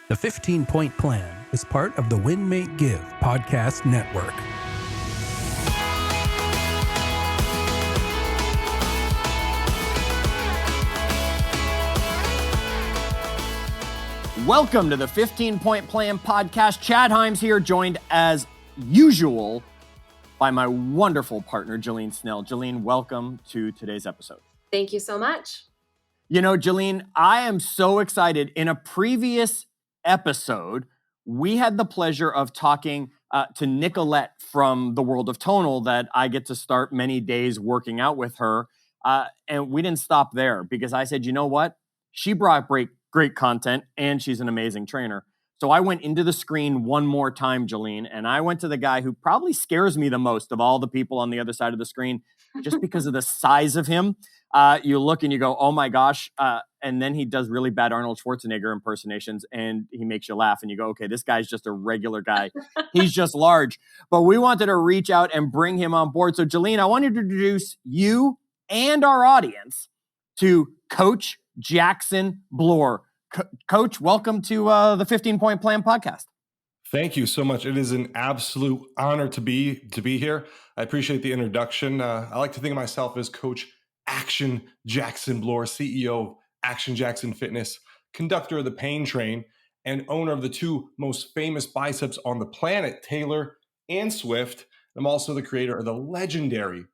The 15-Point Plan is part of the Win Make Give podcast network. Welcome to the 15-Point Plan podcast. Chad Himes here, joined as usual by my wonderful partner, Jillene Snell. Jillene, welcome to today's episode. Thank you so much. You know, Jillene, I am so excited. In a previous episode, we had the pleasure of talking to Nicolette from the world of Tonal that I get to start many days working out with her. And we didn't stop there because I said, you know what? She brought great content and she's an amazing trainer. So I went into the screen one more time, Jillene, and I went to the guy who probably scares me the most of all the people on the other side of the screen just because of the size of him. You look and you go, oh my gosh. And then he does really bad Arnold Schwarzenegger impersonations and he makes you laugh and you go, okay, this guy's just a regular guy. He's just large. But we wanted to reach out and bring him on board. So Jillene, I wanted to introduce you and our audience to Coach Jackson Bloore. Coach, welcome to the 15-Point Plan podcast. Thank you so much. It is an absolute honor to be here. I appreciate the introduction. I like to think of myself as Coach Action Jackson Bloore, CEO of Action Jackson Fitness, conductor of the Pain Train, and owner of the two most famous biceps on the planet, Talyor and Swift. I'm also the creator of the legendary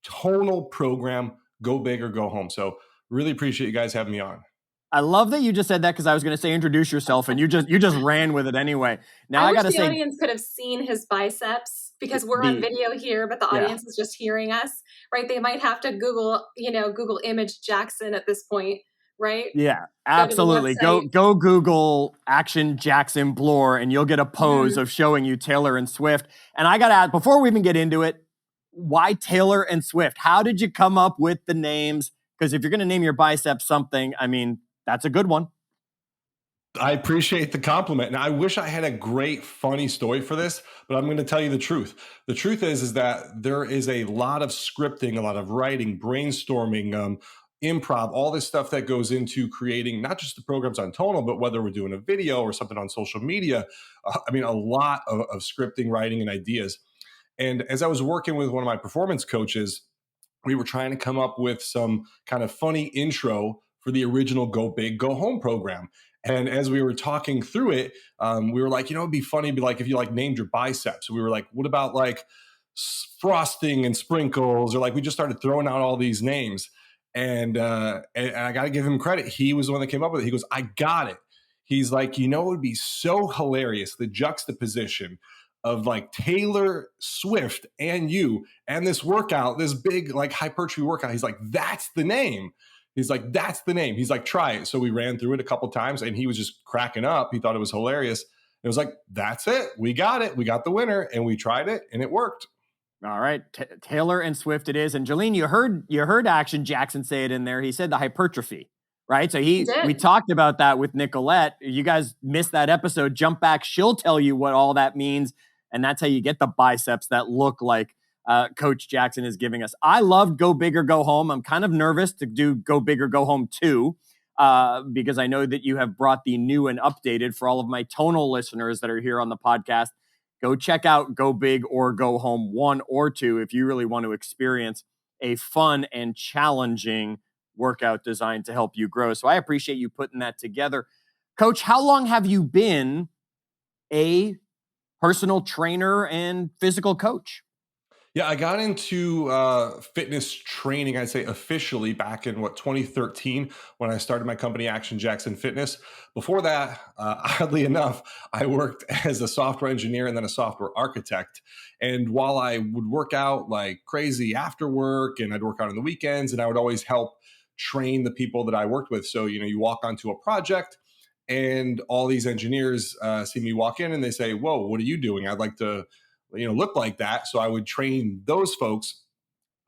Tonal program, Go Big or Go Home. So really appreciate you guys having me on. I love that you just said that because I was going to say introduce yourself and you just ran with it anyway. Now I got to say, the audience could have seen his biceps because we're on video here, but the audience is just hearing us, right? They might have to Google image Jackson at this point, right? Yeah, absolutely. Go Google Action Jackson Bloore and you'll get a pose of showing you Talyor and Swift. And I got to ask, before we even get into it, why Talyor and Swift? How did you come up with the names? Because if you're going to name your biceps something, I mean, that's a good one. I appreciate the compliment. And I wish I had a great, funny story for this, but I'm going to tell you the truth. The truth is that there is a lot of scripting, a lot of writing, brainstorming, improv, all this stuff that goes into creating not just the programs on Tonal, but whether we're doing a video or something on social media. A lot of scripting, writing, and ideas. And as I was working with one of my performance coaches, we were trying to come up with some kind of funny intro for the original Go Big, Go Home program. And as we were talking through it, we were like, it'd be funny if you named your biceps. We were like, what about frosting and sprinkles? Or we just started throwing out all these names. And I got to give him credit. He was the one that came up with it. He goes, I got it. He's like, it would be so hilarious, the juxtaposition of Talyor Swift and you and this workout, this big hypertrophy workout. He's like, that's the name. He's like, that's the name. He's like, try it. So we ran through it a couple times and he was just cracking up. He thought it was hilarious. It was like, that's it. We got it. We got the winner and we tried it and it worked. All right. Talyor and Swift it is. And Jillene, you heard Action Jackson say it in there. He said the hypertrophy, right? So we talked about that with Nicolette. You guys missed that episode. Jump back. She'll tell you what all that means. And that's how you get the biceps that look like Coach Jackson is giving us. I loved Go Big or Go Home. I'm kind of nervous to do Go Big or Go Home 2 because I know that you have brought the new and updated for all of my Tonal listeners that are here on the podcast. Go check out Go Big or Go Home 1 or 2 if you really want to experience a fun and challenging workout designed to help you grow. So I appreciate you putting that together. Coach, how long have you been a personal trainer and physical coach? Yeah, I got into fitness training, I'd say officially back in 2013 when I started my company, Action Jackson Fitness. Before that, oddly enough, I worked as a software engineer and then a software architect. And while I would work out like crazy after work and I'd work out on the weekends and I would always help train the people that I worked with. So, you walk onto a project and all these engineers see me walk in and they say, whoa, what are you doing? I'd like to look like that. So I would train those folks.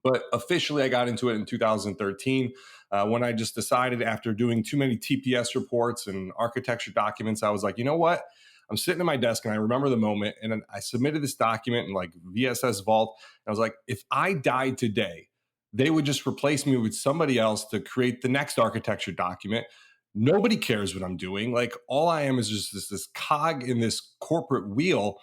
But officially, I got into it in 2013 when I just decided after doing too many TPS reports and architecture documents, I was like, you know what? I'm sitting at my desk and I remember the moment and I submitted this document in VSS Vault. And I was like, if I died today, they would just replace me with somebody else to create the next architecture document. nobody cares what I'm doing. Like all I am is just this cog in this corporate wheel,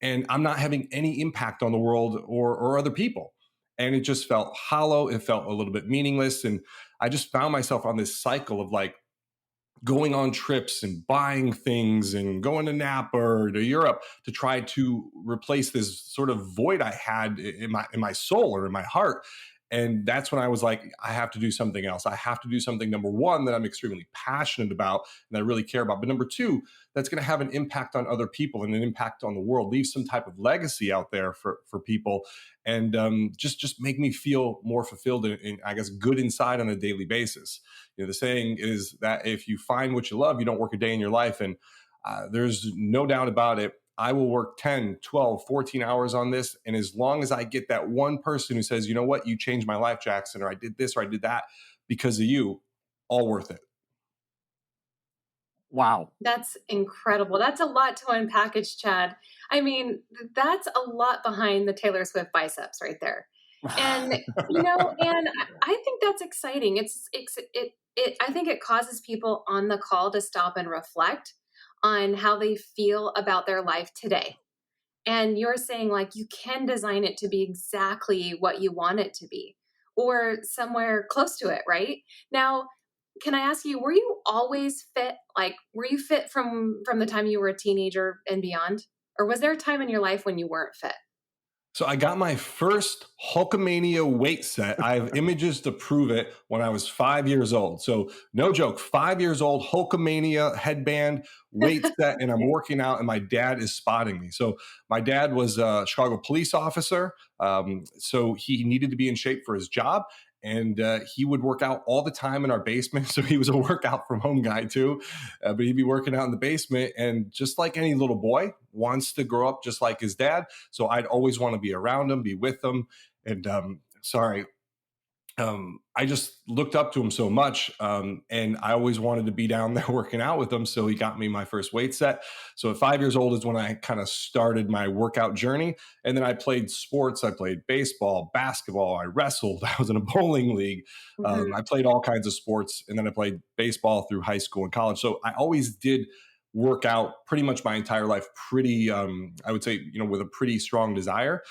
and I'm not having any impact on the world or other people. And it just felt hollow. It felt a little bit meaningless. And I just found myself on this cycle of like going on trips and buying things and going to Napa or to Europe to try to replace this sort of void I had in my soul or in my heart. And that's when I was like, I have to do something else. I have to do something, number one, that I'm extremely passionate about and that I really care about. But number two, that's going to have an impact on other people and an impact on the world, leave some type of legacy out there for people, and just make me feel more fulfilled and I guess good inside on a daily basis. You know, the saying is that if you find what you love, you don't work a day in your life. And there's no doubt about it. I will work 10, 12, 14 hours on this. And as long as I get that one person who says, you know what, you changed my life, Jackson, or I did this or I did that because of you, all worth it. Wow. That's incredible. That's a lot to unpackage, Chad. I mean, that's a lot behind the Talyor Swift biceps right there. And, and I think that's exciting. I think it causes people on the call to stop and reflect on how they feel about their life today. And you're saying like, you can design it to be exactly what you want it to be or somewhere close to it, right? Now, can I ask you, were you always fit? Like, were you fit from the time you were a teenager and beyond? Or was there a time in your life when you weren't fit? So I got my first Hulkamania weight set. I have images to prove it when I was 5 years old. So no joke, 5 years old, Hulkamania headband, weight set, and I'm working out and my dad is spotting me. So my dad was a Chicago police officer. So he needed to be in shape for his job. And he would work out all the time in our basement. So he was a workout from home guy too. But he'd be working out in the basement. And just like any little boy wants to grow up just like his dad. So I'd always want to be around him, be with him. And I just looked up to him so much. And I always wanted to be down there working out with him. So he got me my first weight set. So at 5 years old is when I kind of started my workout journey. And then I played sports. I played baseball, basketball. I wrestled. I was in a bowling league. I played all kinds of sports. And then I played baseball through high school and college. So I always did work out pretty much my entire life, pretty, I would say, with a pretty strong desire.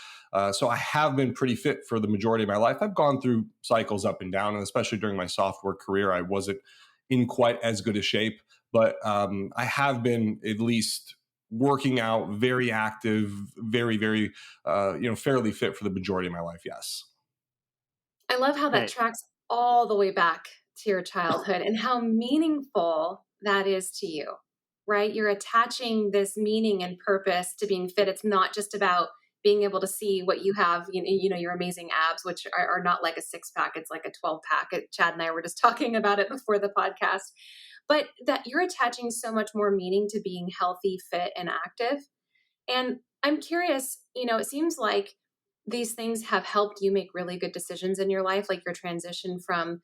So I have been pretty fit for the majority of my life. I've gone through cycles up and down, and especially during my software career, I wasn't in quite as good a shape, but I have been at least working out, very active, very, very, fairly fit for the majority of my life. Yes. I love how that tracks all the way back to your childhood and how meaningful that is to you, right? You're attaching this meaning and purpose to being fit. It's not just about being able to see what you have, your amazing abs, which are not like a 6-pack, it's like a 12-pack. Chad and I were just talking about it before the podcast, but that you're attaching so much more meaning to being healthy, fit, and active. And I'm curious, it seems like these things have helped you make really good decisions in your life, like your transition from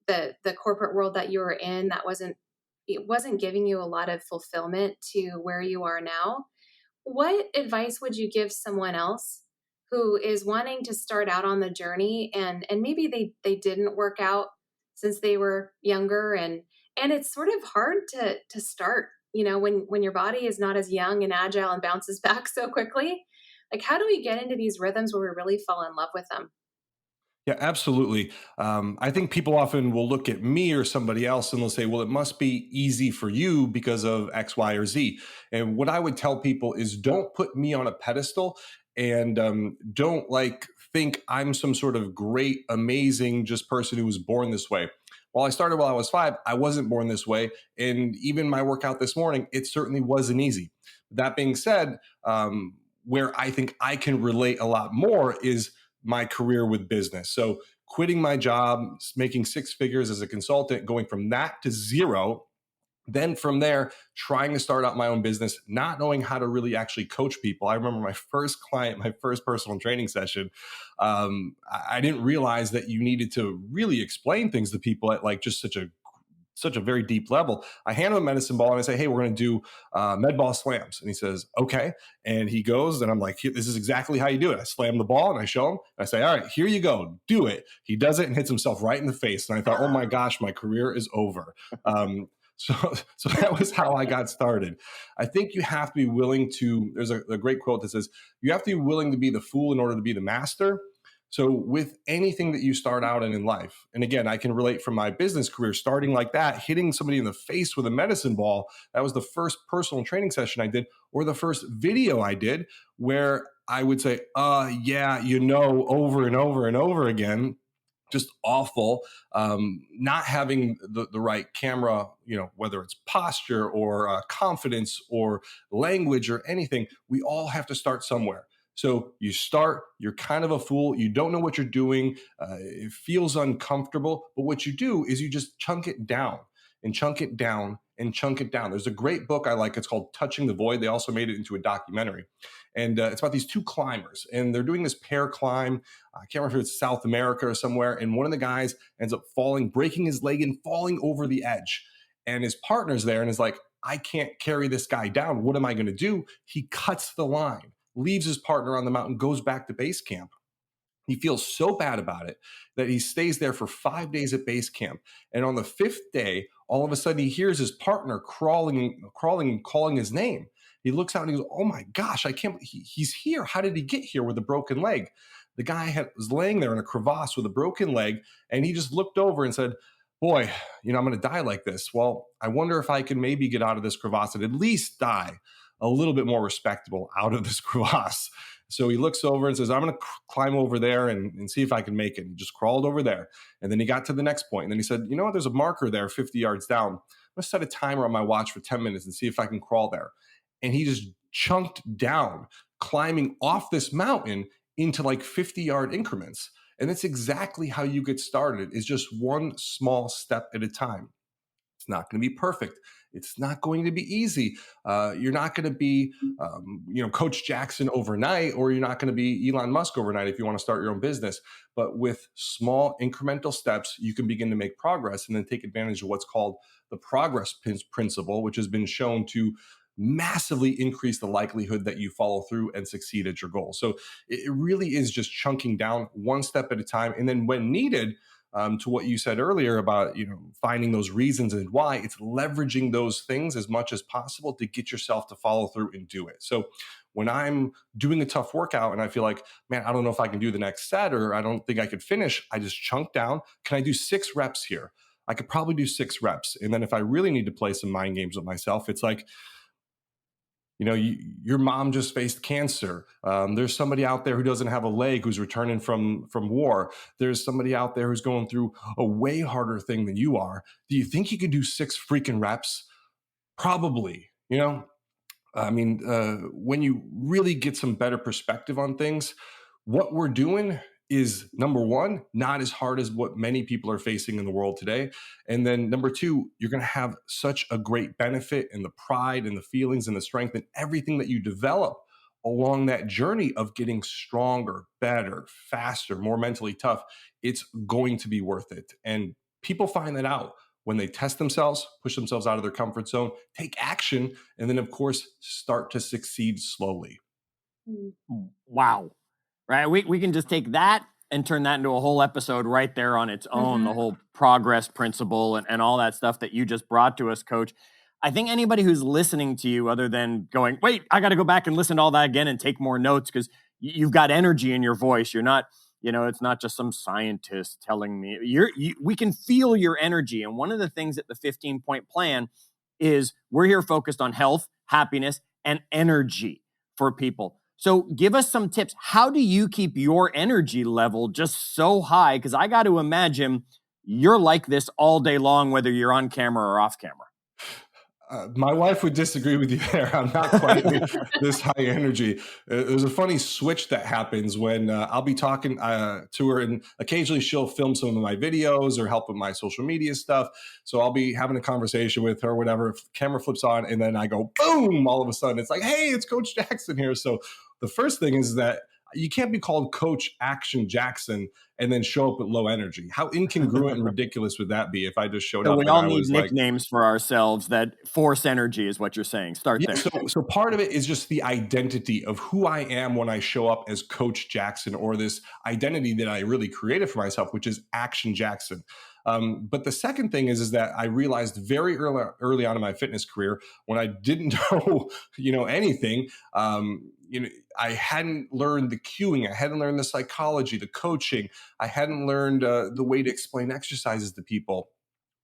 the corporate world that you were in, it wasn't giving you a lot of fulfillment to where you are now. What advice would you give someone else who is wanting to start out on the journey and maybe they didn't work out since they were younger and it's sort of hard to start, when your body is not as young and agile and bounces back so quickly? Like, how do we get into these rhythms where we really fall in love with them? Yeah, absolutely. I think people often will look at me or somebody else and they'll say, well, it must be easy for you because of X, Y, or Z. And what I would tell people is don't put me on a pedestal and don't think I'm some sort of great, amazing just person who was born this way. Well, I started while I was 5. I wasn't born this way. And even my workout this morning, it certainly wasn't easy. That being said, where I think I can relate a lot more is my career with business. So quitting my job, making 6 figures as a consultant, going from that to 0, then from there, trying to start out my own business, not knowing how to really actually coach people. I remember my first client, my first personal training session. I didn't realize that you needed to really explain things to people at like just such a very deep level. I hand him a medicine ball and I say, hey, we're going to do med ball slams. And he says, okay. And he goes, and I'm like, this is exactly how you do it. I slam the ball and I show him. And I say, all right, here you go. Do it. He does it and hits himself right in the face. And I thought, oh my gosh, my career is over. So that was how I got started. I think you have to be willing to, there's a great quote that says, you have to be willing to be the fool in order to be the master. So with anything that you start out in life, and again, I can relate from my business career, starting like that, hitting somebody in the face with a medicine ball. That was the first personal training session I did, or the first video I did, where I would say, yeah, over and over and over again. Just awful. Not having the right camera, whether it's posture or confidence or language or anything, we all have to start somewhere. So you start, you're kind of a fool. You don't know what you're doing. It feels uncomfortable. But what you do is you just chunk it down and chunk it down and chunk it down. There's a great book I like. It's called Touching the Void. They also made it into a documentary. And it's about these two climbers. And they're doing this pair climb. I can't remember if it's South America or somewhere. And one of the guys ends up falling, breaking his leg and falling over the edge. And his partner's there and is like, I can't carry this guy down. What am I going to do? He cuts the line, leaves his partner on the mountain, goes back to base camp. He feels so bad about it that he stays there for 5 days at base camp. And on the 5th day, all of a sudden he hears his partner crawling and calling his name. He looks out and he goes, oh my gosh, I can't, he's here. How did he get here with a broken leg? The guy was laying there in a crevasse with a broken leg. And he just looked over and said, boy, I'm going to die like this. Well, I wonder if I can maybe get out of this crevasse and at least die a little bit more respectable out of this crevasse. So he looks over and says, I'm going to climb over there and see if I can make it. And he just crawled over there. And then he got to the next point. And then he said, you know what? There's a marker there 50 yards down. I'm going to set a timer on my watch for 10 minutes and see if I can crawl there. And he just chunked down, climbing off this mountain into like 50-yard increments. And that's exactly how you get started, is just one small step at a time. It's not going to be perfect. It's not going to be easy. You're not going to be, Coach Jackson overnight, or you're not going to be Elon Musk overnight if you want to start your own business. But with small incremental steps, you can begin to make progress and then take advantage of what's called the progress principle, which has been shown to massively increase the likelihood that you follow through and succeed at your goal. So it really is just chunking down one step at a time. And then when needed, to what you said earlier about, finding those reasons and why, it's leveraging those things as much as possible to get yourself to follow through and do it. So when I'm doing a tough workout and I feel like, man, I don't know if I can do the next set, or I don't think I could finish, I just chunk down. Can I do 6 reps here? I could probably do 6 reps. And then if I really need to play some mind games with myself, it's like, your mom just faced cancer. There's somebody out there who doesn't have a leg, who's returning from war. There's somebody out there who's going through a way harder thing than you are. Do you think you could do 6 freaking reps? Probably, when you really get some better perspective on things, what we're doing is, number one, not as hard as what many people are facing in the world today. And then number 2, you're going to have such a great benefit in the pride and the feelings and the strength and everything that you develop along that journey of getting stronger, better, faster, more mentally tough. It's going to be worth it. And people find that out when they test themselves, push themselves out of their comfort zone, take action, and then, of course, start to succeed slowly. Wow. Right. We can just take that and turn that into a whole episode right there on its own, the whole progress principle and all that stuff that you just brought to us, Coach. I think anybody who's listening to you, other than going, wait, I got to go back and listen to all that again and take more notes, because you've got energy in your voice. You're not, it's not just some scientist telling me. We can feel your energy. And one of the things at the 15-point plan is we're here focused on health, happiness, and energy for people. So give us some tips. How do you keep your energy level just so high? Because I got to imagine you're like this all day long, whether you're on camera or off camera. My wife would disagree with you there. I'm not quite this high energy. There's a funny switch that happens when I'll be talking to her, and occasionally she'll film some of my videos or help with my social media stuff. So I'll be having a conversation with her, whatever, camera flips on, and then I go, boom, all of a sudden. It's like, hey, it's Coach Jackson here. So the first thing is that you can't be called Coach Action Jackson and then show up with low energy. How incongruent and ridiculous would that be if I just showed up? We all need nicknames for ourselves that force energy, is what you're saying. Start there. So part of it is just the identity of who I am when I show up as Coach Jackson, or this identity that I really created for myself, which is Action Jackson. But the second thing is that I realized very early on in my fitness career, when I didn't know, anything, I hadn't learned the cueing, I hadn't learned the psychology, the coaching, I hadn't learned the way to explain exercises to people,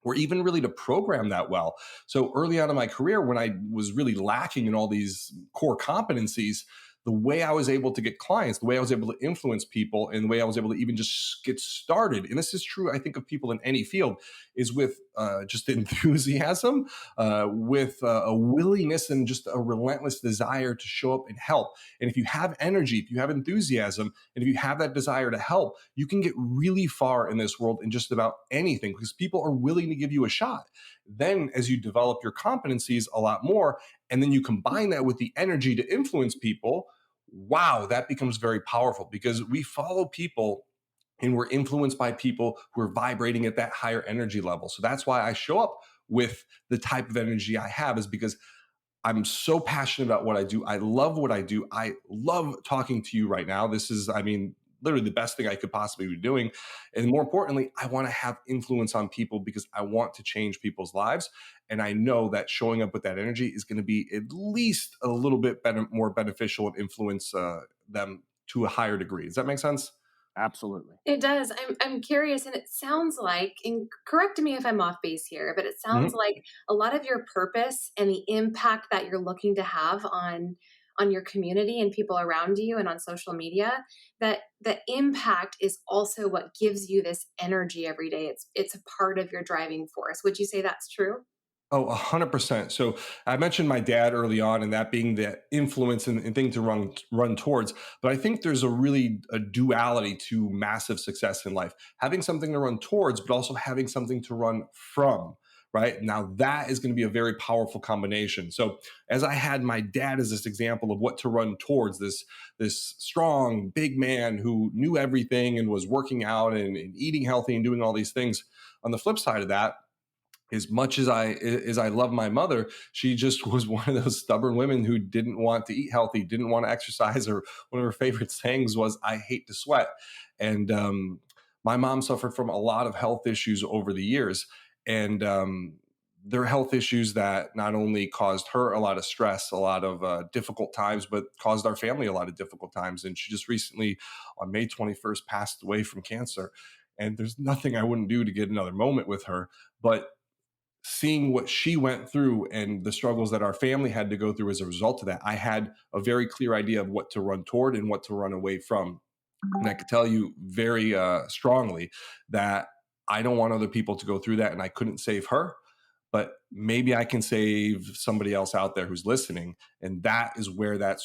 or even really to program that well. So early on in my career, when I was really lacking in all these core competencies, the way I was able to get clients, the way I was able to influence people, and the way I was able to even just get started, and this is true, I think, of people in any field, is with just enthusiasm, with a willingness and just a relentless desire to show up and help. And if you have energy, if you have enthusiasm, and if you have that desire to help, you can get really far in this world in just about anything, because people are willing to give you a shot. Then as you develop your competencies a lot more, and then you combine that with the energy to influence people, wow, that becomes very powerful, because we follow people and we're influenced by people who are vibrating at that higher energy level. So that's why I show up with the type of energy I have, is because I'm so passionate about what I do. I love what I do. I love talking to you right now. This is, literally the best thing I could possibly be doing. And more importantly, I want to have influence on people because I want to change people's lives. And I know that showing up with that energy is going to be at least a little bit more beneficial and influence them to a higher degree. Does that make sense? Absolutely. It does. I'm curious, and it sounds like, and correct me if I'm off base here, but it sounds like a lot of your purpose and the impact that you're looking to have on your community and people around you and on social media, that the impact is also what gives you this energy every day. It's a part of your driving force. Would you say that's true? Oh, 100%. So I mentioned my dad early on, and that being the influence and thing to run towards. But I think there's a duality to massive success in life: having something to run towards, but also having something to run from. Right now, that is going to be a very powerful combination. So, as I had my dad as this example of what to run towards, this strong, big man who knew everything and was working out and eating healthy and doing all these things. On the flip side of that, as much as I love my mother, she just was one of those stubborn women who didn't want to eat healthy, didn't want to exercise, or one of her favorite sayings was, "I hate to sweat." And my mom suffered from a lot of health issues over the years, and there are health issues that not only caused her a lot of stress, a lot of difficult times, but caused our family a lot of difficult times. And she just recently, on May 21st, passed away from cancer. And there's nothing I wouldn't do to get another moment with her. But seeing what she went through and the struggles that our family had to go through as a result of that, I had a very clear idea of what to run toward and what to run away from. And I could tell you very strongly that I don't want other people to go through that, and I couldn't save her, but maybe I can save somebody else out there who's listening. And that is where that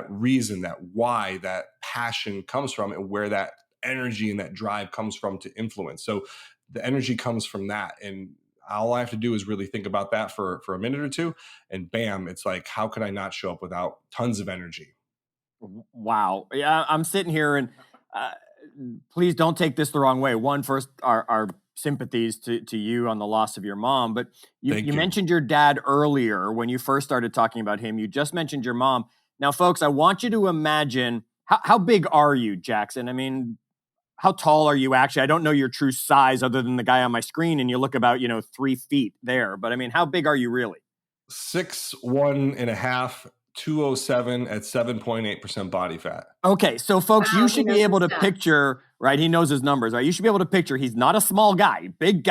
reason, that why, that passion comes from, and where that energy and that drive comes from to influence. So the energy comes from that. And all I have to do is really think about that for a minute or two, and bam, it's like, how could I not show up without tons of energy? Wow. Yeah, I'm sitting here, and please don't take this the wrong way. One, first, our sympathies to you on the loss of your mom, but you mentioned your dad earlier when you first started talking about him. You just mentioned your mom. Now, folks, I want you to imagine, how big are you, Jackson? I mean, how tall are you actually? I don't know your true size other than the guy on my screen, and you look about, 3 feet there. But I mean, how big are you really? 6'1.5", 207 at 7.8% body fat. Okay, so folks, you should be able to picture, right? He knows his numbers, right? You should be able to picture, he's not a small guy, big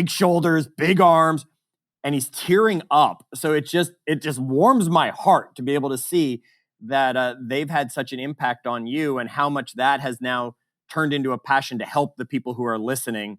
shoulders, big arms, and he's tearing up. So it just warms my heart to be able to see that they've had such an impact on you, and how much that has now turned into a passion to help the people who are listening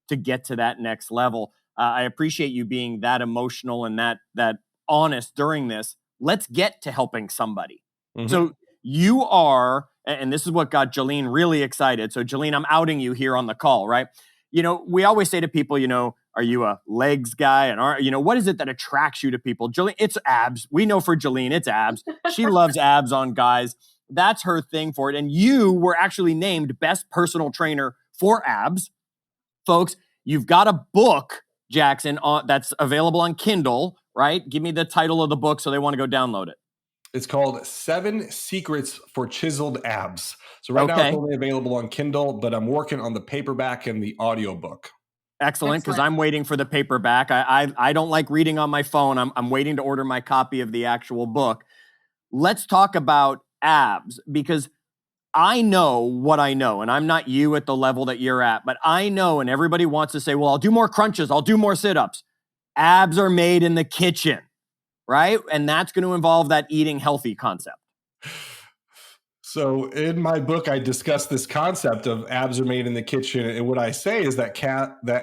to get to that next level. I appreciate you being that emotional and that honest during this. Let's get to helping somebody. Mm-hmm. So you are, and this is what got Jillene really excited. So Jillene, I'm outing you here on the call, right? We always say to people, are you a legs guy? And what is it that attracts you to people? Jillene, it's abs. We know for Jillene, it's abs. She loves abs on guys. That's her thing for it. And you were actually named best personal trainer for abs. Folks, you've got a book, Jackson, that's available on Kindle, right? Give me the title of the book so they want to go download it. It's called 7 Secrets for Chiseled Abs. So right now it's only available on Kindle, but I'm working on the paperback and the audiobook. Excellent, because I'm waiting for the paperback. I don't like reading on my phone. I'm waiting to order my copy of the actual book. Let's talk about abs, because I know what I know, and I'm not you at the level that you're at, but I know, and everybody wants to say, well, I'll do more crunches, I'll do more sit-ups. Abs are made in the kitchen, right? And that's going to involve that eating healthy concept. So in my book, I discuss this concept of abs are made in the kitchen. And what I say is that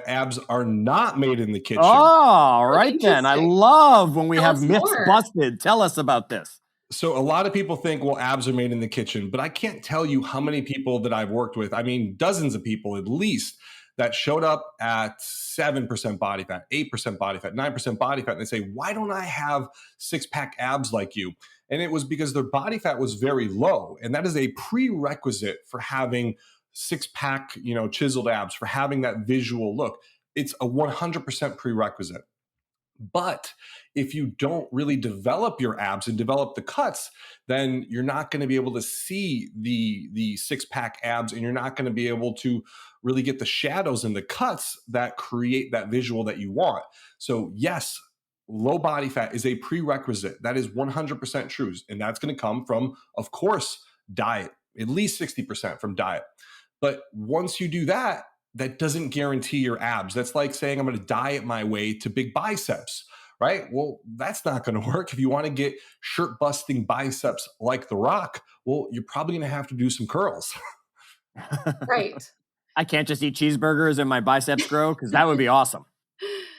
abs are not made in the kitchen. Oh, all right then. I love when we have myths busted. Tell us about this. So a lot of people think, well, abs are made in the kitchen, but I can't tell you how many people that I've worked with. I mean, dozens of people at least that showed up at 7% body fat, 8% body fat, 9% body fat. And they say, why don't I have 6-pack abs like you? And it was because their body fat was very low. And that is a prerequisite for having 6-pack, chiseled abs, for having that visual look. It's a 100% prerequisite. But if you don't really develop your abs and develop the cuts, then you're not going to be able to see the 6-pack abs, and you're not going to be able to really get the shadows and the cuts that create that visual that you want. So yes, low body fat is a prerequisite. That is 100% true. And that's going to come from, of course, diet, at least 60% from diet. But once you do that, that doesn't guarantee your abs. That's like saying I'm going to diet my way to big biceps, right? Well, that's not going to work. If you want to get shirt busting biceps like The Rock, well, you're probably going to have to do some curls. Right. I can't just eat cheeseburgers and my biceps grow, because that would be awesome.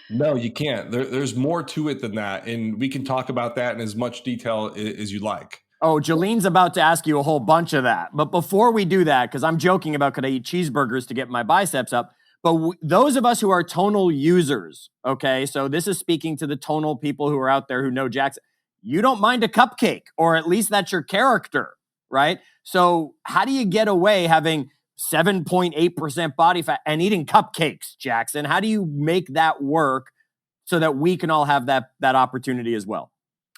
No, you can't. There's more to it than that. And we can talk about that in as much detail as you like. Oh, Jillene's about to ask you a whole bunch of that. But before we do that, because I'm joking about could I eat cheeseburgers to get my biceps up, but those of us who are Tonal users, okay, so this is speaking to the Tonal people who are out there who know Jackson, you don't mind a cupcake, or at least that's your character, right? So how do you get away having 7.8% body fat and eating cupcakes, Jackson? How do you make that work so that we can all have that opportunity as well?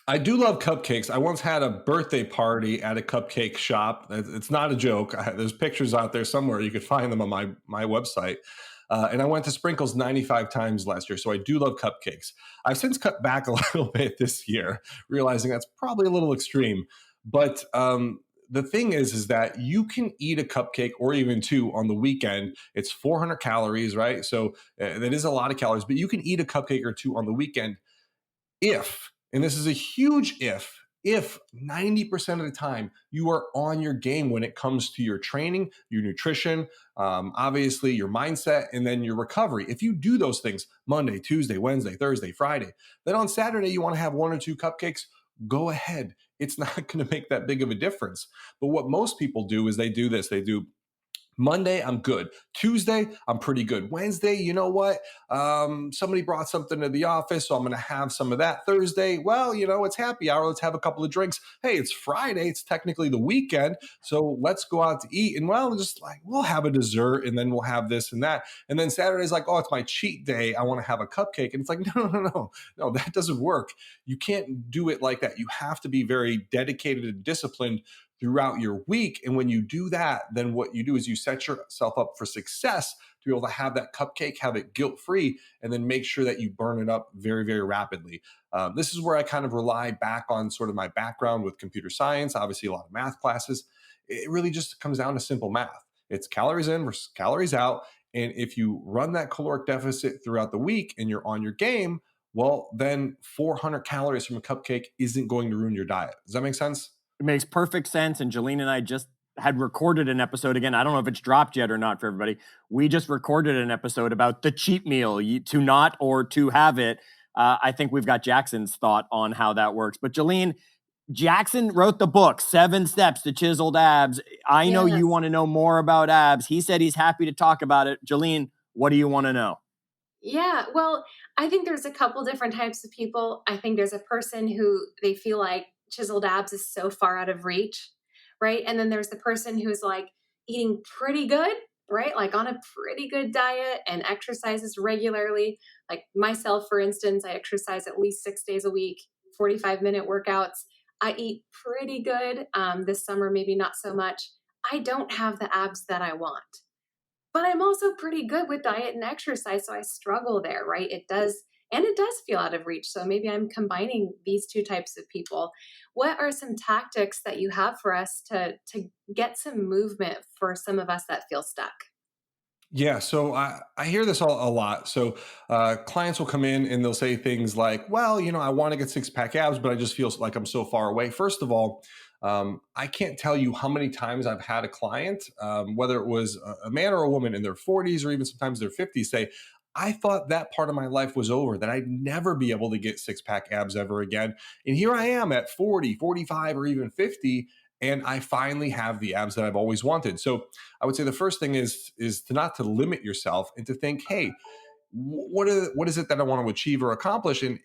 I do love cupcakes. I once had a birthday party at a cupcake shop. It's not a joke. There's pictures out there somewhere. You could find them on my website. And I went to Sprinkles 95 times last year. So I do love cupcakes. I've since cut back a little bit this year, realizing that's probably a little extreme. But the thing is that you can eat a cupcake or even 2 on the weekend. It's 400 calories, right? So that is a lot of calories, but you can eat a cupcake or 2 on the weekend if, and this is a huge if 90% of the time you are on your game when it comes to your training, your nutrition, obviously your mindset, and then your recovery. If you do those things Monday, Tuesday, Wednesday, Thursday, Friday, then on Saturday you want to have 1 or 2 cupcakes, go ahead. It's not going to make that big of a difference. But what most people do is they do this. They do Monday, I'm good. Tuesday, I'm pretty good. Wednesday, you know what? Somebody brought something to the office, so I'm going to have some of that. Thursday, well, it's happy hour. Let's have a couple of drinks. Hey, it's Friday. It's technically the weekend, so let's go out to eat. And well, just like we'll have a dessert, and then we'll have this and that. And then Saturday's like, oh, it's my cheat day. I want to have a cupcake. And it's like, no, that doesn't work. You can't do it like that. You have to be very dedicated and disciplined throughout your week. And when you do that, then what you do is you set yourself up for success to be able to have that cupcake, have it guilt-free, and then make sure that you burn it up very, very rapidly. This is where I kind of rely back on sort of my background with computer science, obviously a lot of math classes. It really just comes down to simple math. It's calories in versus calories out. And if you run that caloric deficit throughout the week and you're on your game, well, then 400 calories from a cupcake isn't going to ruin your diet. Does that make sense? It makes perfect sense. And Jillene and I just had recorded an episode again. I don't know if it's dropped yet or not for everybody. We just recorded an episode about the cheat meal, to not or to have it. I think we've got Jackson's thought on how that works. But Jillene, Jackson wrote the book, 7 Steps to Chiseled Abs. I know you want to know more about abs. He said he's happy to talk about it. Jillene, what do you want to know? Yeah, well, I think there's a couple different types of people. I think there's a person who they feel like chiseled abs is so far out of reach, right? And then there's the person who's like eating pretty good, right? Like on a pretty good diet and exercises regularly. Like myself, for instance, I exercise at least 6 days a week, 45-minute workouts. I eat pretty good. This summer, maybe not so much. I don't have the abs that I want. But I'm also pretty good with diet and exercise, so I struggle there, right? It does feel out of reach. So maybe I'm combining these two types of people. What are some tactics that you have for us to get some movement for some of us that feel stuck? Yeah, so I hear this a lot. So clients will come in and they'll say things like, well, I want to get six pack abs, but I just feel like I'm so far away. First of all, I can't tell you how many times I've had a client, whether it was a man or a woman in their 40s or even sometimes their 50s, say, I thought that part of my life was over, that I'd never be able to get six pack abs ever again. And here I am at 40, 45, or even 50, and I finally have the abs that I've always wanted. So I would say the first thing is to not to limit yourself and to think, hey, what is it that I want to achieve or accomplish, and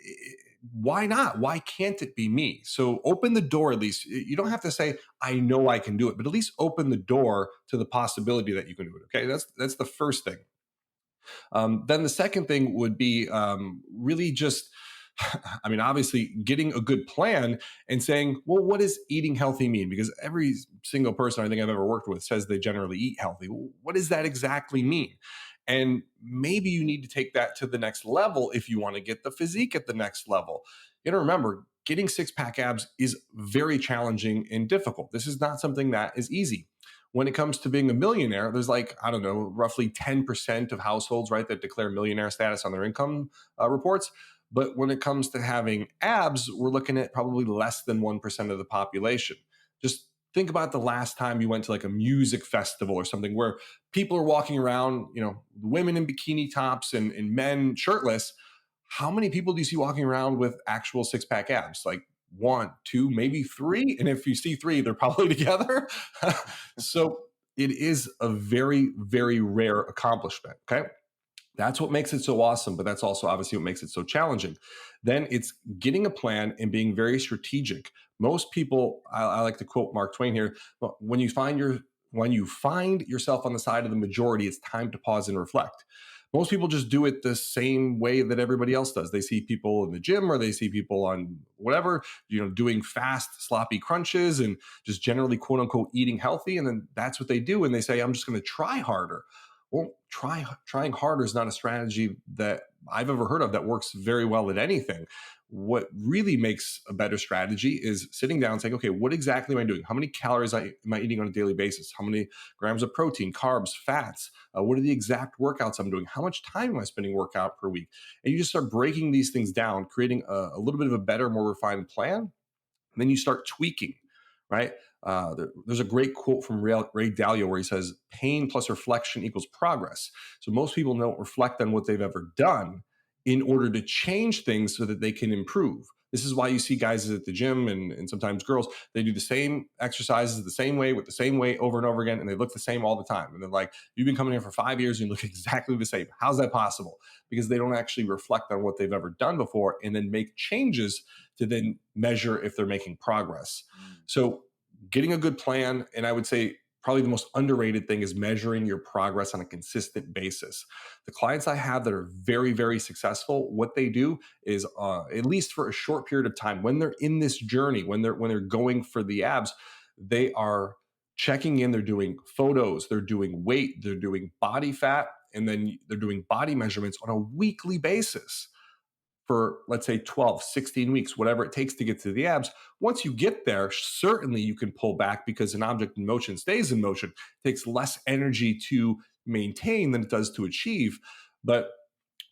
why not? Why can't it be me? So open the door. At least you don't have to say I know I can do it, but at least open the door to the possibility that you can do it. Okay, that's the first thing. Then the second thing would be really just, I mean, obviously getting a good plan and saying, well, what does eating healthy mean? Because every single person I think I've ever worked with says they generally eat healthy. Well, what does that exactly mean? And maybe you need to take that to the next level if you want to get the physique at the next level. You know, remember, getting six pack abs is very challenging and difficult. This is not something that is easy. When it comes to being a millionaire, there's like, I don't know, roughly 10% of households, right, that declare millionaire status on their income reports. But when it comes to having abs, we're looking at probably less than 1% of the population. Just think about the last time you went to like a music festival or something where people are walking around, women in bikini tops and men shirtless. How many people do you see walking around with actual six pack abs? Like one, two, maybe three. And if you see three, they're probably together. So it is a very, very rare accomplishment. Okay. That's what makes it so awesome, but that's also obviously what makes it so challenging. Then it's getting a plan and being very strategic. Most people, I like to quote Mark Twain here, when you find yourself on the side of the majority, it's time to pause and reflect. Most people just do it the same way that everybody else does. They see people in the gym or they see people on whatever, doing fast, sloppy crunches and just generally, quote unquote, eating healthy. And then that's what they do. And they say, I'm just going to try harder. Well, trying harder is not a strategy that I've ever heard of that works very well at anything. What really makes a better strategy is sitting down and saying, okay, what exactly am I doing? How many calories am I eating on a daily basis? How many grams of protein, carbs, fats? What are the exact workouts I'm doing? How much time am I spending workout per week? And you just start breaking these things down, creating a little bit of a better, more refined plan. And then you start tweaking, right? There's a great quote from Ray Dalio where he says, pain plus reflection equals progress. So most people don't reflect on what they've ever done in order to change things so that they can improve. This is why you see guys at the gym and sometimes girls, they do the same exercises the same way with the same weight over and over again, and they look the same all the time. And they're like, you've been coming here for 5 years and you look exactly the same. How's that possible? Because they don't actually reflect on what they've ever done before and then make changes to then measure if they're making progress. So getting a good plan, and I would say probably the most underrated thing is measuring your progress on a consistent basis. The clients I have that are very, very successful, what they do is at least for a short period of time, when they're in this journey, when they're going for the abs, they are checking in, they're doing photos, they're doing weight, they're doing body fat, and then they're doing body measurements on a weekly basis for, let's say, 12, 16 weeks, whatever it takes to get to the abs. Once you get there, certainly you can pull back because an object in motion stays in motion. It takes less energy to maintain than it does to achieve. But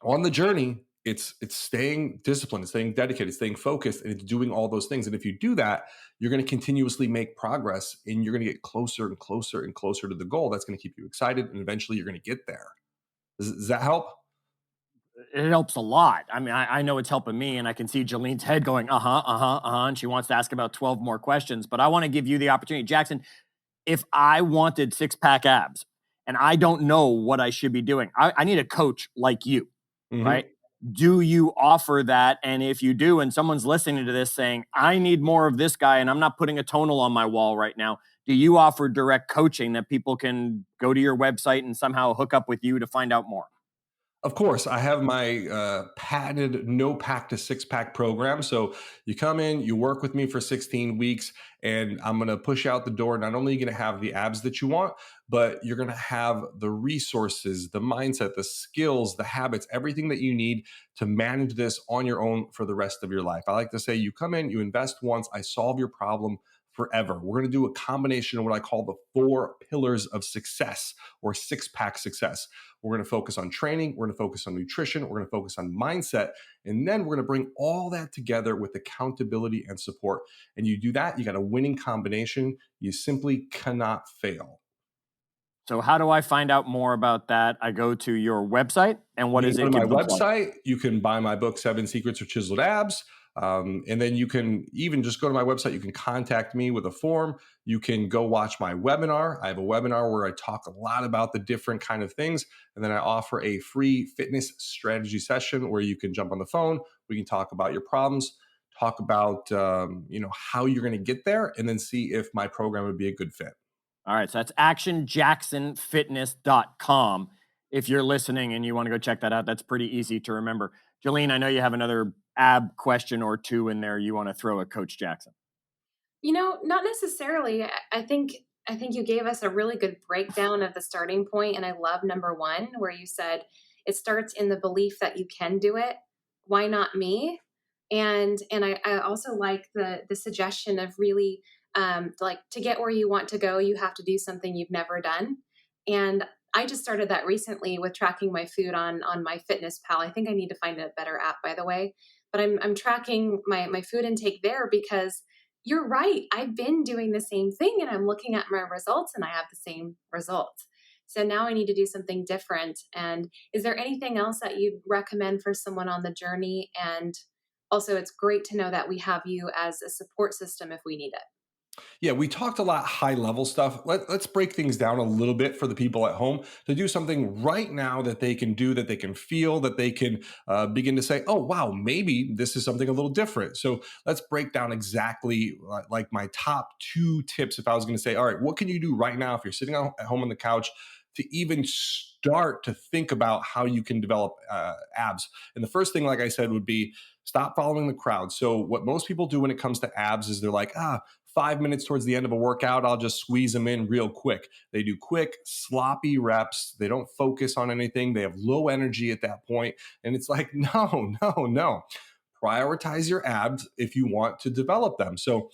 on the journey, it's staying disciplined, it's staying dedicated, it's staying focused, and it's doing all those things. And if you do that, you're going to continuously make progress and you're going to get closer and closer and closer to the goal. That's going to keep you excited, and eventually you're going to get there. Does that help? It helps a lot. I mean, I know it's helping me, and I can see Jillene's head going, and she wants to ask about 12 more questions, but I want to give you the opportunity. Jackson, if I wanted six-pack abs and I don't know what I should be doing, I need a coach like you, right? Do you offer that? And if you do, and someone's listening to this saying, I need more of this guy, and I'm not putting a tonal on my wall right now, do you offer direct coaching that people can go to your website and somehow hook up with you to find out more? Of course, I have my patented no pack to six pack program. So you come in, you work with me for 16 weeks, and I'm going to push you out the door. Not only are you going to have the abs that you want, but you're going to have the resources, the mindset, the skills, the habits, everything that you need to manage this on your own for the rest of your life. I like to say you come in, you invest once, I solve your problem forever. We're going to do a combination of what I call the 4 pillars of success or six pack success. We're going to focus on training. We're going to focus on nutrition. We're going to focus on mindset. And then we're going to bring all that together with accountability and support. And you do that, you got a winning combination. You simply cannot fail. So how do I find out more about that? I go to your website, and what is it? You go to my website. You can buy my book, 7 Secrets of Chiseled Abs. And then you can even just go to my website. You can contact me with a form. You can go watch my webinar. I have a webinar where I talk a lot about the different kind of things. And then I offer a free fitness strategy session where you can jump on the phone. We can talk about your problems, talk about how you're going to get there, and then see if my program would be a good fit. All right, so that's actionjacksonfitness.com. If you're listening and you want to go check that out, that's pretty easy to remember. Jillene, I know you have another ab question or two in there you want to throw at Coach Jackson. Not necessarily. I think you gave us a really good breakdown of the starting point, and I love number 1, where you said it starts in the belief that you can do it. Why not me? And I also like the suggestion of really like to get where you want to go, you have to do something you've never done. And I just started that recently with tracking my food on my Fitness Pal. I think I need to find a better app, by the way. But I'm tracking my food intake there because you're right. I've been doing the same thing and I'm looking at my results and I have the same results. So now I need to do something different. And is there anything else that you'd recommend for someone on the journey? And also, it's great to know that we have you as a support system if we need it. Yeah, we talked a lot high level stuff. Let's break things down a little bit for the people at home to do something right now that they can do, that they can feel, that they can begin to say, oh, wow, maybe this is something a little different. So let's break down exactly like my top 2 tips. If I was going to say, all right, what can you do right now if you're sitting at home on the couch to even start to think about how you can develop abs? And the first thing, like I said, would be stop following the crowd. So what most people do when it comes to abs is they're like, 5 minutes towards the end of a workout, I'll just squeeze them in real quick. They do quick, sloppy reps. They don't focus on anything. They have low energy at that point. And it's like, no. Prioritize your abs if you want to develop them. So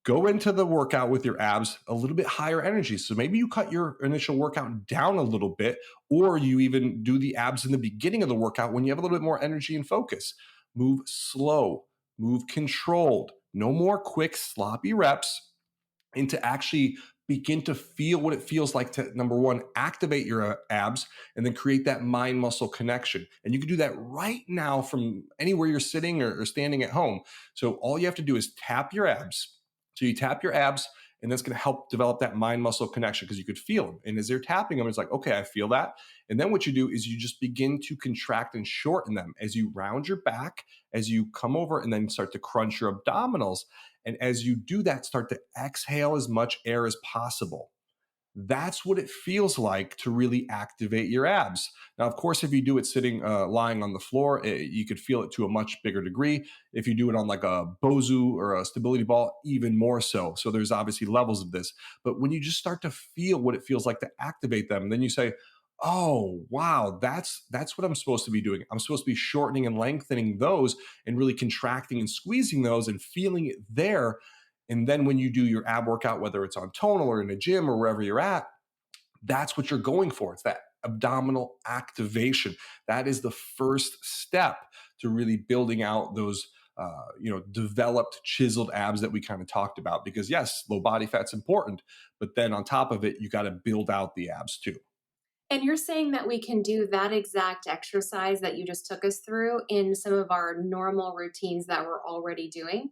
go into the workout with your abs a little bit higher energy. So maybe you cut your initial workout down a little bit, or you even do the abs in the beginning of the workout when you have a little bit more energy and focus. Move slow, move controlled. No more quick, sloppy reps, and to actually begin to feel what it feels like to, number 1, activate your abs and then create that mind muscle connection. And you can do that right now from anywhere you're sitting or standing at home. So all you have to do is tap your abs. So you tap your abs, and that's going to help develop that mind muscle connection because you could feel them. And as you're tapping them, it's like, okay, I feel that. And then what you do is you just begin to contract and shorten them as you round your back, as you come over and then start to crunch your abdominals. And as you do that, start to exhale as much air as possible. That's what it feels like to really activate your abs. Now, of course, if you do it sitting, lying on the floor, you could feel it to a much bigger degree. If you do it on like a Bozu or a stability ball, even more so. So there's obviously levels of this. But when you just start to feel what it feels like to activate them, then you say, oh, wow, that's what I'm supposed to be doing. I'm supposed to be shortening and lengthening those and really contracting and squeezing those and feeling it there. And then when you do your ab workout, whether it's on Tonal or in a gym or wherever you're at, that's what you're going for. It's that abdominal activation. That is the first step to really building out those developed chiseled abs that we kind of talked about. Because yes, low body fat's important, but then on top of it, you got to build out the abs too. And you're saying that we can do that exact exercise that you just took us through in some of our normal routines that we're already doing?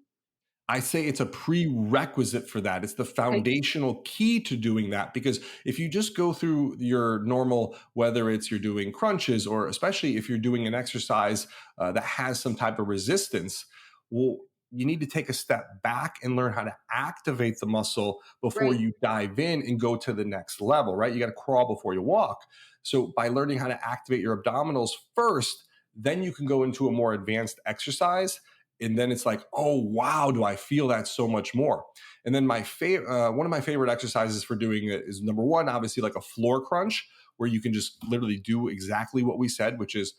I say it's a prerequisite for that. It's the foundational key to doing that, because if you just go through your normal, whether it's you're doing crunches or especially if you're doing an exercise that has some type of resistance, well, you need to take a step back and learn how to activate the muscle before Right. you dive in and go to the next level, right? You got to crawl before you walk. So by learning how to activate your abdominals first, then you can go into a more advanced exercise. And then it's like, oh, wow, do I feel that so much more? And then one of my favorite exercises for doing it is, number one, obviously like a floor crunch, where you can just literally do exactly what we said, which is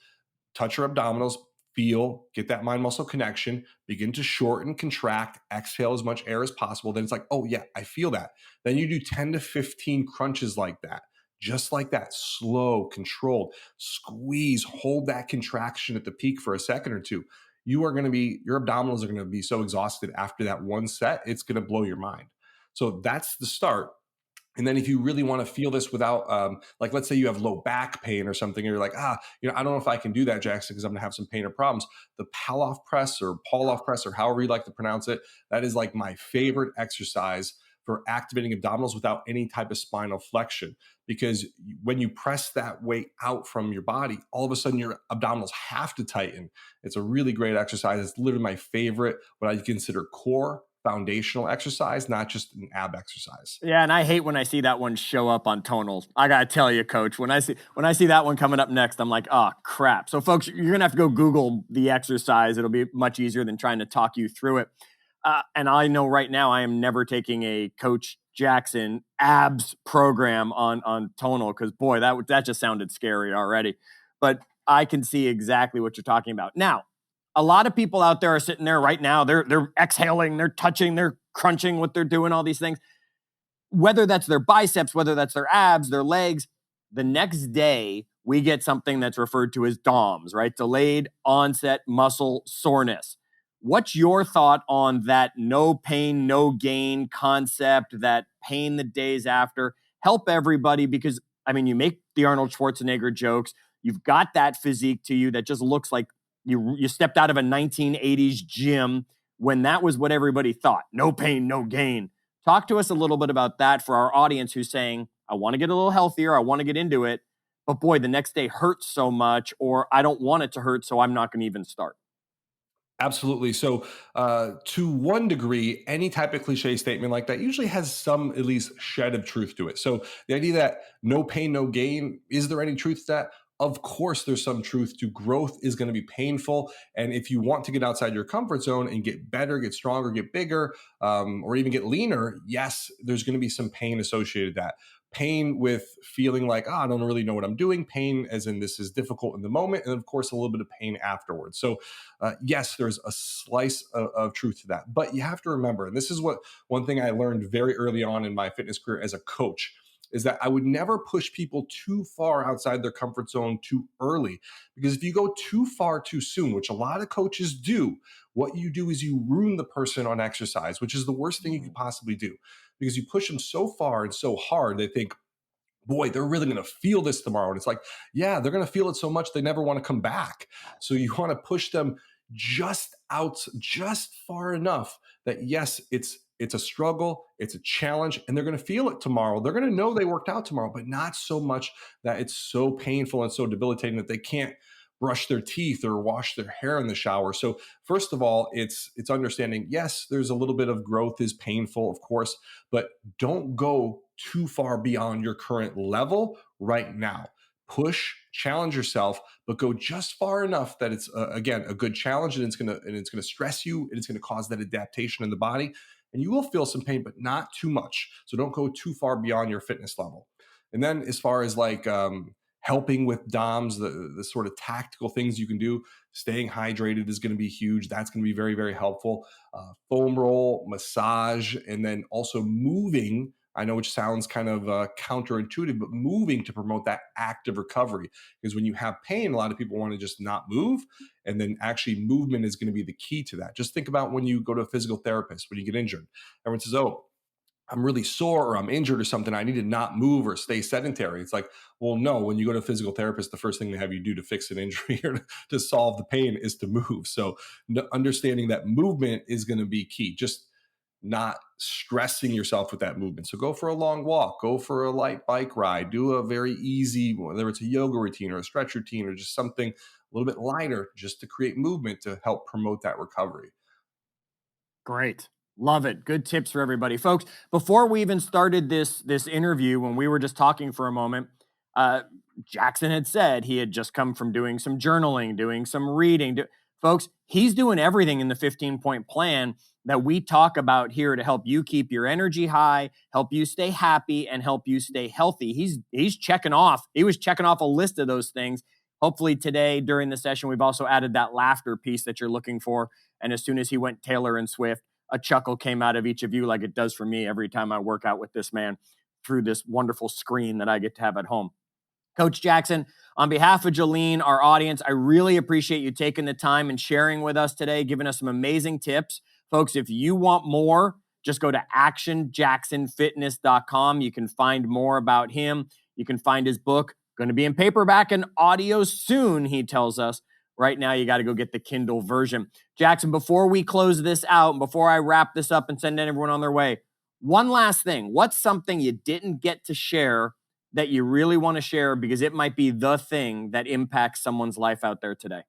touch your abdominals, feel, get that mind muscle connection, begin to shorten, contract, exhale as much air as possible. Then it's like, oh yeah, I feel that. Then you do 10 to 15 crunches like that, just like that, slow, controlled, squeeze, hold that contraction at the peak for a second or two. Your abdominals are going to be so exhausted after that one set, it's going to blow your mind. So that's the start. And then if you really want to feel this without, like, let's say you have low back pain or something, and you're like, I don't know if I can do that, Jackson, because I'm going to have some pain or problems. The Palloff press or Pauloff press, or however you like to pronounce it, that is like my favorite exercise for activating abdominals without any type of spinal flexion. Because when you press that weight out from your body, all of a sudden your abdominals have to tighten. It's a really great exercise. It's literally my favorite, what I consider core foundational exercise, not just an ab exercise. Yeah, and I hate when I see that one show up on Tonal. I gotta tell you, Coach, when I see that one coming up next, I'm like, oh crap. So, folks, you're gonna have to go Google the exercise. It'll be much easier than trying to talk you through it. And I know right now I am never taking a Coach Jackson abs program on Tonal, because boy, that just sounded scary already. But I can see exactly what you're talking about. Now, a lot of people out there are sitting there right now. They're exhaling, they're touching, they're crunching, what they're doing, all these things. Whether that's their biceps, whether that's their abs, their legs, the next day we get something that's referred to as DOMS, right? Delayed onset muscle soreness. What's your thought on that no pain, no gain concept, that pain the days after? Help everybody, because, I mean, you make the Arnold Schwarzenegger jokes. You've got that physique to you that just looks like you stepped out of a 1980s gym when that was what everybody thought. No pain, no gain. Talk to us a little bit about that for our audience who's saying, I want to get a little healthier, I want to get into it, but boy, the next day hurts so much, or I don't want it to hurt, so I'm not going to even start. Absolutely. So, to one degree, any type of cliche statement like that usually has some, at least, shed of truth to it. So, the idea that no pain, no gain, is there any truth to that? Of course, there's some truth to growth is going to be painful. And if you want to get outside your comfort zone and get better, get stronger, get bigger, or even get leaner, yes, there's going to be some pain associated with that. Pain with feeling like, I don't really know what I'm doing. Pain as in this is difficult in the moment. And of course, a little bit of pain afterwards. So yes, there's a slice of truth to that. But you have to remember, and this is what one thing I learned very early on in my fitness career as a coach, is that I would never push people too far outside their comfort zone too early. Because if you go too far too soon, which a lot of coaches do, what you do is you ruin the person on exercise, which is the worst thing you could possibly do. Because you push them so far and so hard, they think, boy, they're really going to feel this tomorrow. And it's like, yeah, they're going to feel it so much they never want to come back. So you want to push them just far enough that, yes, it's a struggle, it's a challenge, and they're going to feel it tomorrow. They're going to know they worked out tomorrow, but not so much that it's so painful and so debilitating that they can't brush their teeth or wash their hair in the shower. So first of all, it's understanding, yes, there's a little bit of growth is painful, of course, but don't go too far beyond your current level right now. Push, challenge yourself, but go just far enough that it's again a good challenge, and it's gonna stress you, and it's gonna cause that adaptation in the body, and you will feel some pain, but not too much. So don't go too far beyond your fitness level. And then as far as like helping with DOMS, the sort of tactical things you can do, staying hydrated is going to be huge. That's going to be very, very helpful. Foam roll, massage, and then also moving. I know, which sounds kind of counterintuitive, but moving to promote that active recovery. Because when you have pain, a lot of people want to just not move. And then actually movement is going to be the key to that. Just think about when you go to a physical therapist, when you get injured. Everyone says, oh, I'm really sore or I'm injured or something, I need to not move or stay sedentary. It's like, well, no, when you go to a physical therapist, the first thing they have you do to fix an injury or to solve the pain is to move. So understanding that movement is going to be key, just not stressing yourself with that movement. So go for a long walk, go for a light bike ride, do a very easy, whether it's a yoga routine or a stretch routine or just something a little bit lighter, just to create movement to help promote that recovery. Great. Love it. Good tips for everybody. Folks, before we even started this interview, when we were just talking for a moment, Jackson had said he had just come from doing some journaling, doing some reading. Folks, he's doing everything in the 15-point plan that we talk about here to help you keep your energy high, help you stay happy, and help you stay healthy. He was checking off a list of those things. Hopefully today during the session, we've also added that laughter piece that you're looking for. And as soon as he went Talyor and Swift, a chuckle came out of each of you like it does for me every time I work out with this man through this wonderful screen that I get to have at home. Coach Jackson, on behalf of Jillene, our audience, I really appreciate you taking the time and sharing with us today, giving us some amazing tips. Folks, if you want more, just go to actionjacksonfitness.com. You can find more about him. You can find his book, going to be in paperback and audio soon, he tells us. Right now, you got to go get the Kindle version. Jackson, before we close this out, and before I wrap this up and send everyone on their way, one last thing. What's something you didn't get to share that you really want to share because it might be the thing that impacts someone's life out there today?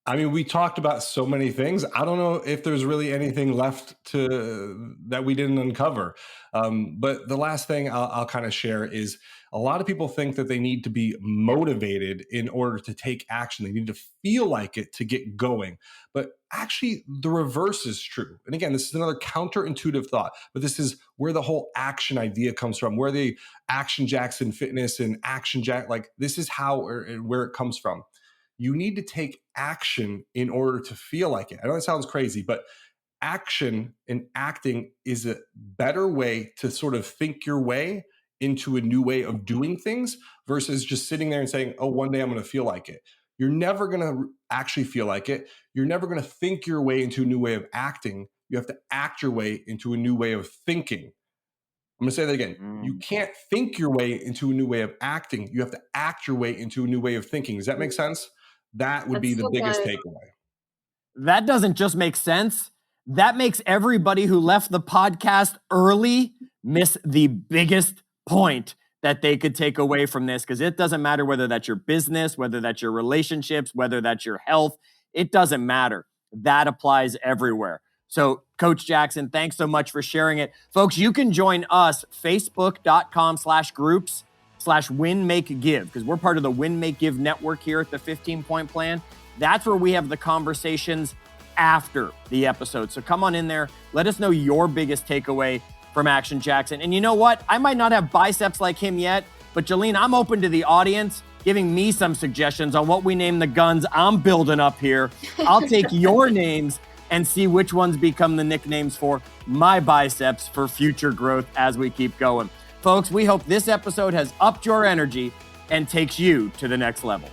I mean, we talked about so many things. I don't know if there's really anything left that we didn't uncover. But the last thing I'll kind of share is a lot of people think that they need to be motivated in order to take action. They need to feel like it to get going. But actually, the reverse is true. And again, this is another counterintuitive thought, but this is where the whole action idea comes from, where the Action Jackson Fitness and this is how or where it comes from. You need to take action in order to feel like it. I know that sounds crazy, but action and acting is a better way to sort of think your way into a new way of doing things versus just sitting there and saying, oh, one day I'm going to feel like it. You're never going to actually feel like it. You're never going to think your way into a new way of acting. You have to act your way into a new way of thinking. I'm going to say that again. You can't think your way into a new way of acting. You have to act your way into a new way of thinking. Does that make sense? That would be the biggest takeaway. That doesn't just make sense. That makes everybody who left the podcast early miss the biggest point that they could take away from this, because it doesn't matter whether that's your business, whether that's your relationships, whether that's your health. It doesn't matter. That applies everywhere. So, Coach Jackson, thanks so much for sharing it. Folks, you can join us, facebook.com/groups/win-make-give, because we're part of the win-make-give network here at the 15-point plan. That's where we have the conversations after the episode. So come on in there. Let us know your biggest takeaway from Action Jackson. And you know what? I might not have biceps like him yet, but Jillene, I'm open to the audience giving me some suggestions on what we name the guns I'm building up here. I'll take your names and see which ones become the nicknames for my biceps for future growth as we keep going. Folks, we hope this episode has upped your energy and takes you to the next level.